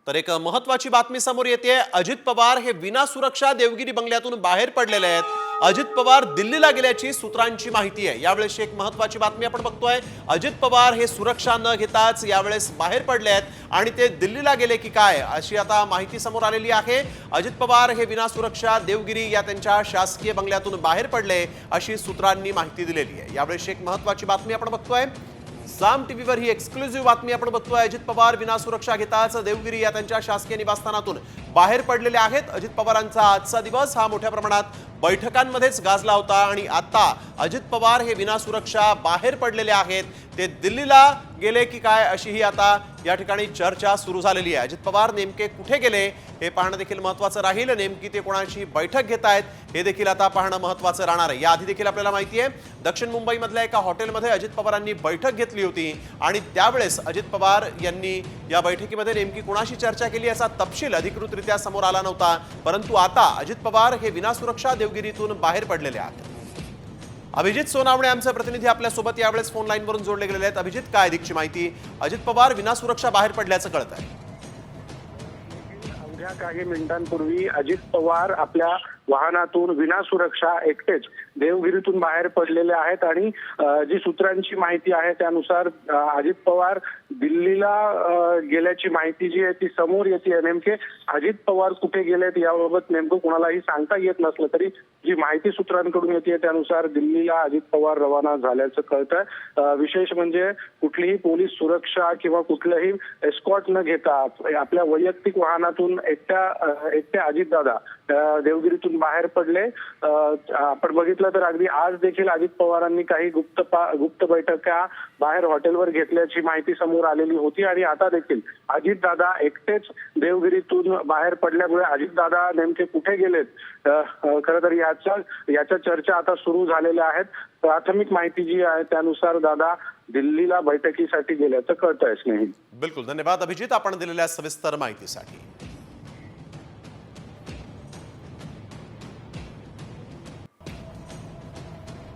तर एक महत्वाची बातमी समोर येते। अजित पवार हे विना सुरक्षा देवगिरी बंगल्यातून बाहेर पडलेले आहेत। अजित पवार दिल्लीला गेल्याची सूत्रांची माहिती आहे। यावेळेस एक महत्वाची बातमी आपण बघतोय। अजित पवार हे सुरक्षा न घेताच यावेळेस बाहेर पडले आहेत आणि ते दिल्लीला गेले की काय अशी आता माहिती समोर आलेली आहे। अजित पवार हे विना सुरक्षा देवगिरी या त्यांच्या शासकीय बंगल्यातून बाहेर पडले अशी सूत्रांनी माहिती दिलेली आहे। यावेळेस एक महत्वाची बातमी आपण बघतोय। साम टीव्हीवर ही एक्सक्लुझिव्ह बातमी आपण बघतोय। अजित पवार विना सुरक्षा घेताच देवगिरी या त्यांच्या शासकीय निवासस्थानातून बाहेर पडलेले आहेत। अजित पवारांचा आजचा दिवस हा मोठ्या प्रमाणात बैठकांमध्येच गाजला होता आणि आता अजित पवार हे विना सुरक्षा बाहेर पडलेले आहेत। ते दिल्लीला गेले की काय अशी ही आता या ठिकाणी चर्चा सुरू झालेली आहे। अजित पवार नेमके कुठे गेले हे पाहणं देखील महत्त्वाचं राहील। नेमकी ते कोणाची बैठक घेत आहेत हे देखील आता पाहणं महत्त्वाचं राहणार आहे। याआधी देखील आपल्याला माहिती आहे दक्षिण मुंबईमधल्या एका हॉटेलमध्ये अजित पवारांनी बैठक घेतली होती आणि त्यावेळेस अजित पवार यांनी या बैठकीमध्ये नेमकी कोणाशी चर्चा केली याचा तपशील अधिकृतरित्या समोर आला नव्हता, परंतु आता अजित पवार हे विना सुरक्षा देवगिरीतून बाहेर पडलेले आहेत। अभिजित सोनावणे आमचे प्रतिनिधी आपल्या सोबत यावेळेस फोन लाईनवरून जोडले गेलेले आहेत। अभिजित, काय अधिकची माहिती? अजित पवार विना सुरक्षा बाहेर पडल्याचं कळत आहे। अवघ्या काही मिनिटांपूर्वी अजित पवार आपल्या वाहनातून विना सुरक्षा एकटेच देवगिरीतून बाहेर पडलेले आहेत आणि जी सूत्रांची माहिती आहे त्यानुसार अजित पवार दिल्लीला गेल्याची माहिती जी आहे ती समोर येते। नेमके अजित पवार कुठे गेलेत याबाबत नेमकं कोणालाही सांगता येत नसलं तरी जी माहिती सूत्रांकडून येते त्यानुसार दिल्लीला अजित पवार रवाना झाल्याचं कळतंय। विशेष म्हणजे कुठलीही पोलीस सुरक्षा किंवा कुठलंही एस्कॉर्ट न घेता आपल्या वैयक्तिक वाहनातून एकट्या अजितदादा देवगिरीतून बाहेर पडले। आपण बघितलं तर अगदी आज देखील अजित पवारांनी काही गुप्त बैठका बाहेर हॉटेलवर घेतल्याची माहिती समोर आलेली होती आणि आता देखील अजितदादा एकटेच देवगिरीतून बाहेर पडल्यामुळे अजितदादा नेमके कुठे गेलेत खरं तर याच्या चर्चा आता सुरू झालेल्या आहेत। प्राथमिक माहिती जी आहे त्यानुसार दादा दिल्लीला बैठकीसाठी गेल्याचं कळतंय। स्नेही, बिलकुल धन्यवाद अभिजित आपण दिलेल्या सविस्तर माहितीसाठी।